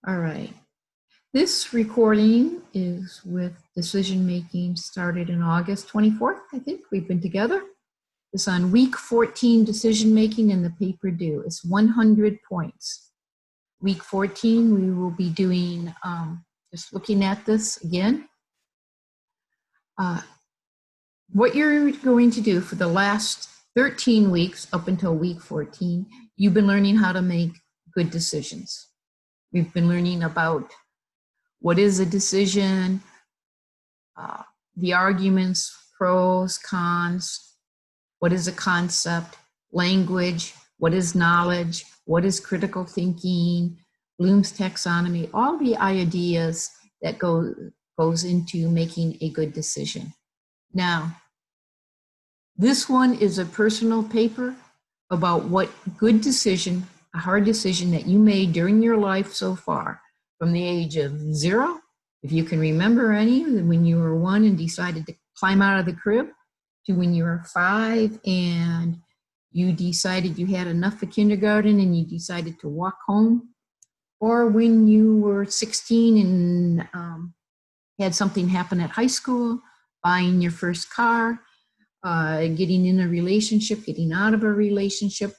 All right. This recording is with decision making started in August 24th, I think. We've been together. It's on week 14 decision making, and the paper due is 100 points. Week 14, we will be doing, just looking at this again. What you're going to do for the last 13 weeks up until week 14, you've been learning how to make good decisions. We've been learning about what is a decision, the arguments, pros, cons, what is a concept, language, what is knowledge, what is critical thinking, Bloom's taxonomy, all the ideas that goes into making a good decision. Now, this one is a personal paper about what good decision, a hard decision that you made during your life so far, from the age of 0, if you can remember any, when you were 1 and decided to climb out of the crib, to when you were 5 and you decided you had enough of kindergarten and you decided to walk home, or when you were 16 and had something happen at high school, buying your first car, getting in a relationship, getting out of a relationship,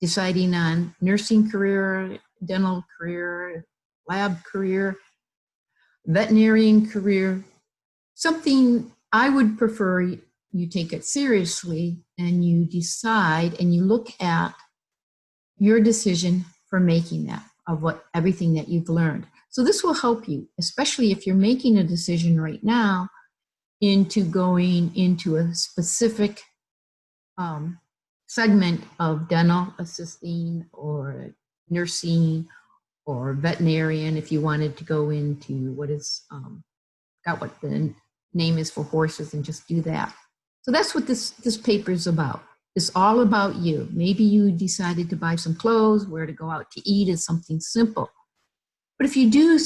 deciding on nursing career, dental career, lab career, veterinarian career. Something I would prefer you take it seriously and you decide and you look at your decision for making that, of everything that you've learned. So this will help you, especially if you're making a decision right now into going into a specific segment of dental assisting or nursing or veterinarian, if you wanted to go into what is, got what the name is for horses and just do that. So that's what this paper is about. It's all about you. Maybe you decided to buy some clothes, where to go out to eat is something simple. But if you do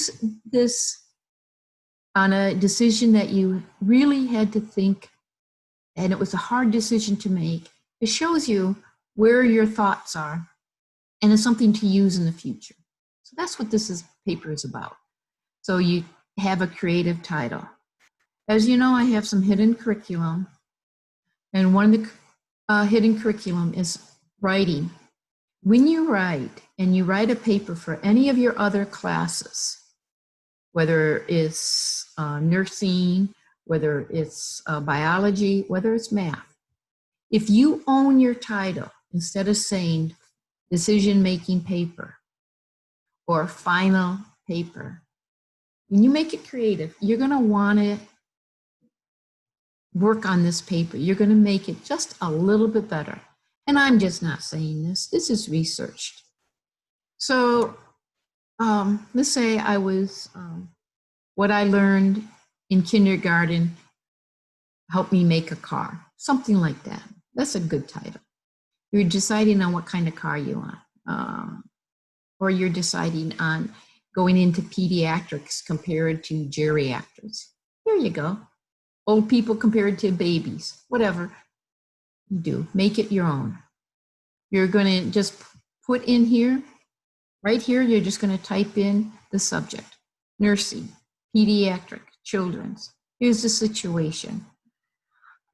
this on a decision that you really had to think, and it was a hard decision to make, it shows you where your thoughts are, and it's something to use in the future. So that's what this paper is about. So you have a creative title. As you know, I have some hidden curriculum, and one of the hidden curriculum is writing. When you write, and you write a paper for any of your other classes, whether it's nursing, whether it's biology, whether it's math, if you own your title, instead of saying decision-making paper or final paper, when you make it creative, you're going to want to work on this paper. You're going to make it just a little bit better. And I'm just not saying this. This is researched. So let's say I was, what I learned in kindergarten helped me make a car, something like that. That's a good title. You're deciding on what kind of car you want, or you're deciding on going into pediatrics compared to geriatrics. There you go. Old people compared to babies, whatever you do, make it your own. You're going to just put in here, right here, you're just going to type in the subject, nursing, pediatric, children's. Here's the situation.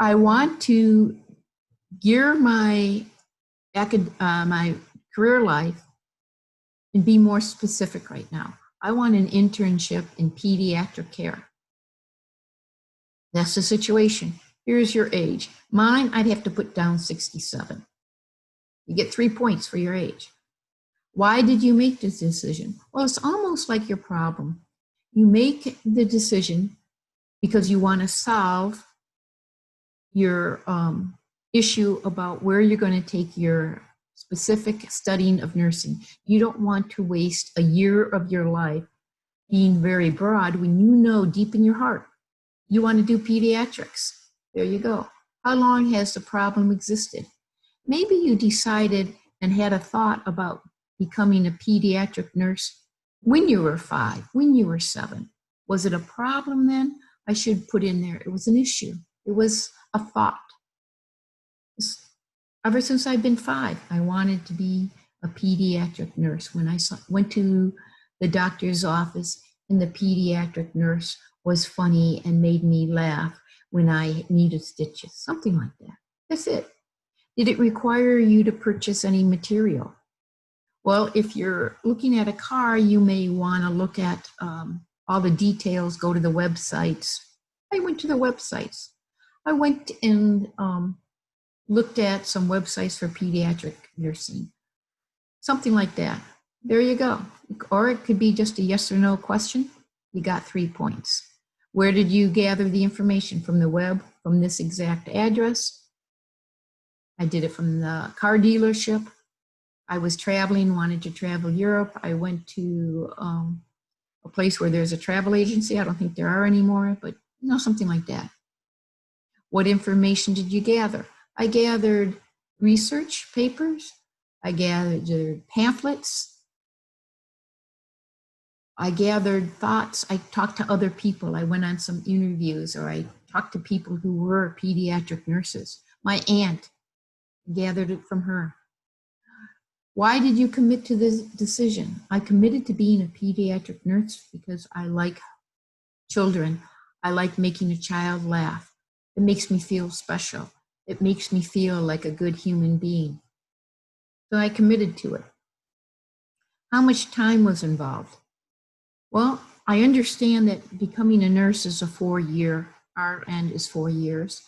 I want to gear my career life and be more specific right now. I want an internship in pediatric care. That's the situation. Here's your age. Mine, I'd have to put down 67. You get 3 points for your age. Why did you make this decision? Well, it's almost like your problem. You make the decision because you want to solve your issue about where you're going to take your specific studying of nursing. You don't want to waste a year of your life being very broad when you know deep in your heart you want to do pediatrics. There you go. How long has the problem existed? Maybe you decided and had a thought about becoming a pediatric nurse when you were 5, when you were 7. Was it a problem then? I should put in there, it was an issue. It was a thought. Ever since I've been 5, I wanted to be a pediatric nurse. When I went to the doctor's office and the pediatric nurse was funny and made me laugh when I needed stitches, something like that. That's it. Did it require you to purchase any material? Well, if you're looking at a car, you may want to look at all the details, go to the websites. I went to the websites. I went and looked at some websites for pediatric nursing, something like that. There you go. Or it could be just a yes or no question. You got 3 points. Where did you gather the information? From the web, from this exact address? I did it from the car dealership. I was traveling, wanted to travel Europe. I went to a place where there's a travel agency. I don't think there are anymore, but you know, something like that. What information did you gather? I gathered research papers. I gathered pamphlets. I gathered thoughts. I talked to other people. I went on some interviews, or I talked to people who were pediatric nurses. My aunt, gathered it from her. Why did you commit to this decision? I committed to being a pediatric nurse because I like children. I like making a child laugh. It makes me feel special. It makes me feel like a good human being. So I committed to it. How much time was involved? Well, I understand that becoming a nurse is a 4-year, RN is 4 years.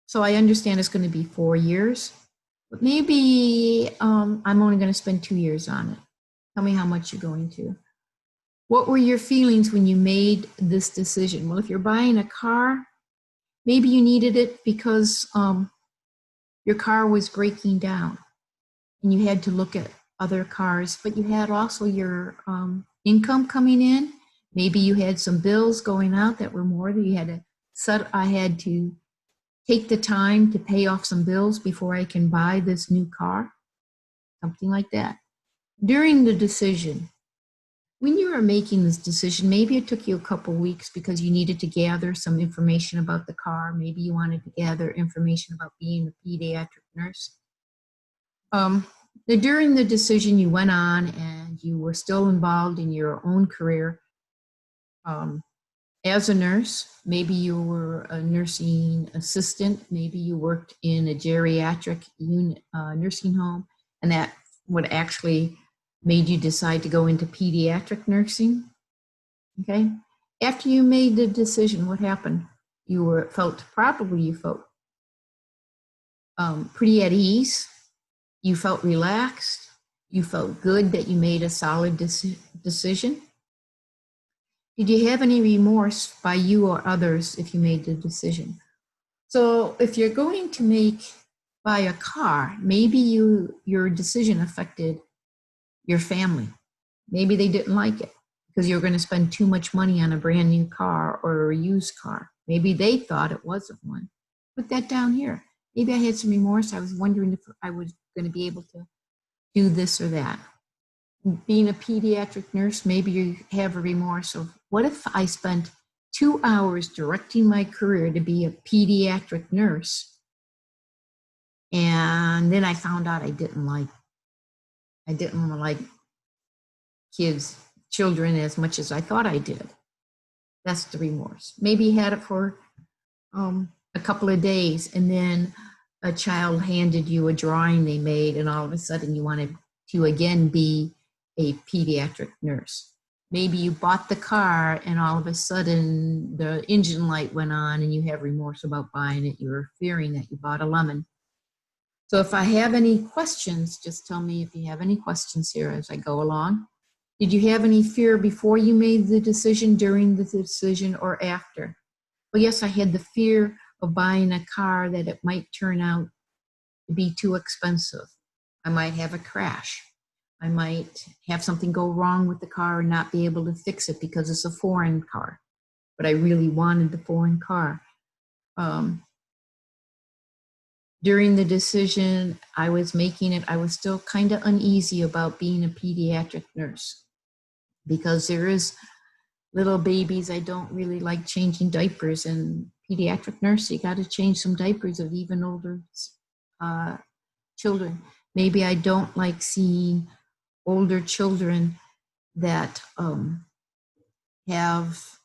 So I understand it's going to be 4 years, but maybe I'm only going to spend 2 years on it. Tell me how much you're going to. What were your feelings when you made this decision? Well, if you're buying a car, maybe you needed it because your car was breaking down and you had to look at other cars, but you had also your income coming in. Maybe you had some bills going out that were more that you had to set. I had to take the time to pay off some bills before I can buy this new car, something like that. During the decision, when you were making this decision, maybe it took you a couple weeks because you needed to gather some information about the car. Maybe you wanted to gather information about being a pediatric nurse. During the decision, you went on and you were still involved in your own career. As a nurse, maybe you were a nursing assistant, maybe you worked in a geriatric nursing home, and that what actually made you decide to go into pediatric nursing. Okay. After you made the decision, what happened? You felt pretty at ease. You felt relaxed. You felt good that you made a solid decision. Did you have any remorse by you or others if you made the decision? So if you're going to buy a car, maybe your decision affected your family. Maybe they didn't like it because you were going to spend too much money on a brand new car or a used car. Maybe they thought it wasn't one. Put that down here. Maybe I had some remorse. I was wondering if I was going to be able to do this or that. Being a pediatric nurse, maybe you have a remorse of, what if I spent 2 hours directing my career to be a pediatric nurse, and then I found out I didn't like children as much as I thought I did. That's the remorse. Maybe you had it for a couple of days, and then a child handed you a drawing they made, and all of a sudden you wanted to again be a pediatric nurse. Maybe you bought the car and all of a sudden the engine light went on and you have remorse about buying it. You were fearing that you bought a lemon. So if I have any questions, just tell me if you have any questions here as I go along. Did you have any fear before you made the decision, during the decision, or after? Well, yes, I had the fear of buying a car that it might turn out to be too expensive. I might have a crash. I might have something go wrong with the car and not be able to fix it because it's a foreign car, but I really wanted the foreign car. During the decision I was making it, I was still kind of uneasy about being a pediatric nurse because there is little babies. I don't really like changing diapers, and pediatric nurse, you got to change some diapers of even older children. Maybe I don't like seeing older children that have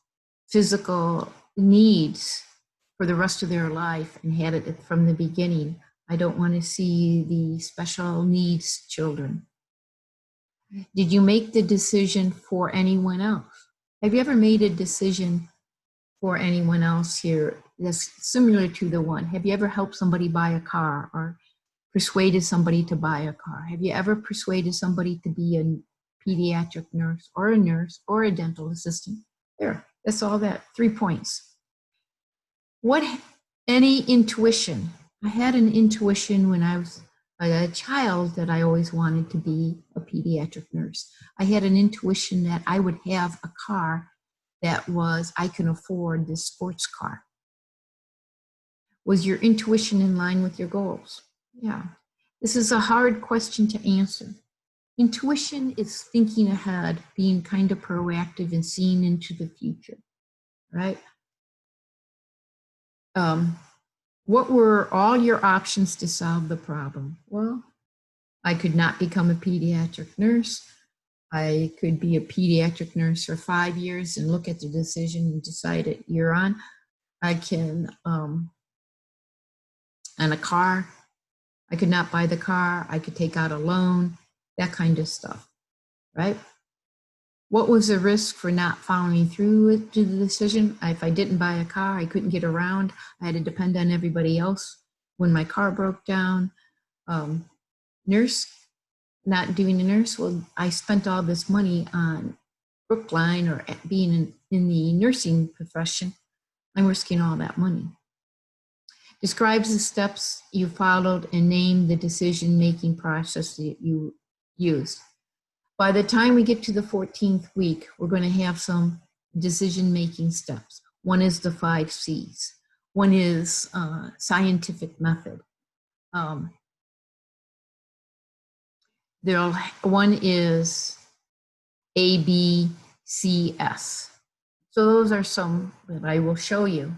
physical needs for the rest of their life and had it from the beginning. I don't want to see the special needs children. Did you make the decision for anyone else? Have you ever made a decision for anyone else here that's similar to the one? Have you ever helped somebody buy a car or persuaded somebody to buy a car? Have you ever persuaded somebody to be a pediatric nurse or a dental assistant? There, that's all that, 3 points. Any intuition? I had an intuition when I was a child that I always wanted to be a pediatric nurse. I had an intuition that I would have a car that I can afford this sports car. Was your intuition in line with your goals? Yeah. This is a hard question to answer. Intuition is thinking ahead, being kind of proactive and seeing into the future, right? What were all your options to solve the problem? Well, I could not become a pediatric nurse. I could be a pediatric nurse for 5 years and look at the decision and decide it year on. I can, and a car, I could not buy the car. I could take out a loan, that kind of stuff, right? What was the risk for not following through with the decision? If I didn't buy a car, I couldn't get around. I had to depend on everybody else when my car broke down. Nurse, not doing a nurse, well, I spent all this money on Brookline or being in the nursing profession. I'm risking all that money. Describes the steps you followed and name the decision-making process that you used. By the time we get to the 14th week, we're going to have some decision-making steps. One is the 5 C's. One is scientific method. One is ABCS. So those are some that I will show you.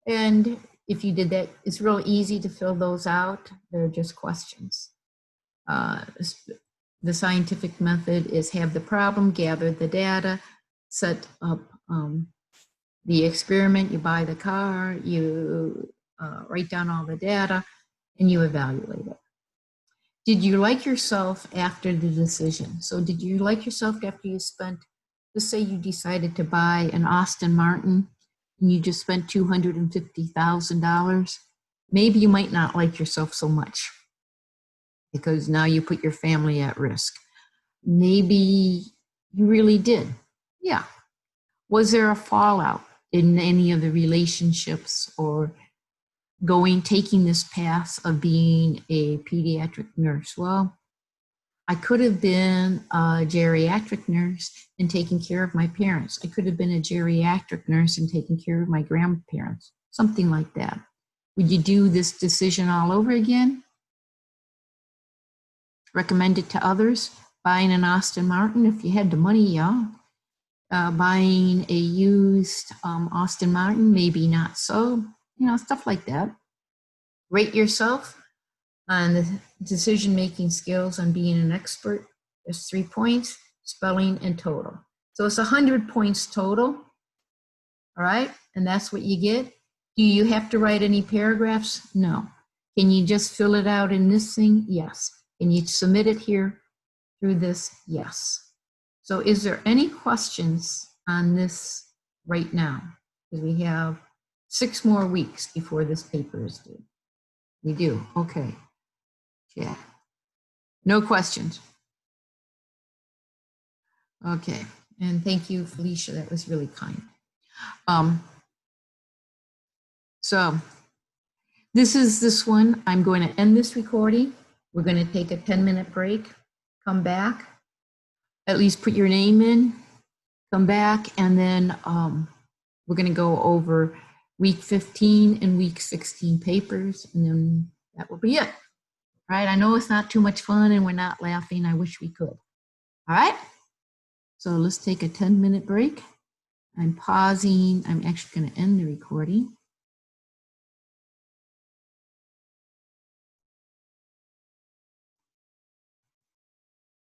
And if you did that, it's real easy to fill those out. They're just questions. The scientific method is have the problem, gather the data, set up the experiment, you buy the car, you write down all the data, and you evaluate it. Did you like yourself after the decision? So did you like yourself after you spent, let's say you decided to buy an Aston Martin and you just spent $250,000? Maybe you might not like yourself so much, because now you put your family at risk. Maybe you really did. Yeah. Was there a fallout in any of the relationships or taking this path of being a pediatric nurse? Well, I could have been a geriatric nurse and taking care of my parents. I could have been a geriatric nurse and taking care of my grandparents, something like that. Would you do this decision all over again? Recommend it to others? Buying an Aston Martin if you had the money, yeah. Buying a used Aston Martin, maybe not so. You know, stuff like that. Rate yourself on the decision-making skills on being an expert. There's 3 points, spelling and total. So it's 100 points total, all right? And that's what you get. Do you have to write any paragraphs? No. Can you just fill it out in this thing? Yes. Can you submit it here through this? Yes. So is there any questions on this right now? Because we have 6 more weeks before this paper is due. We do, okay. Yeah. No questions. Okay, and thank you, Felicia, that was really kind. So this is this one. I'm going to end this recording. We're going to take a 10-minute break, come back, at least put your name in, come back, and then we're going to go over week 15 and week 16 papers, and then that will be it. All right, I know it's not too much fun and we're not laughing. I wish we could. All right, so let's take a 10-minute break. I'm pausing. I'm actually going to end the recording.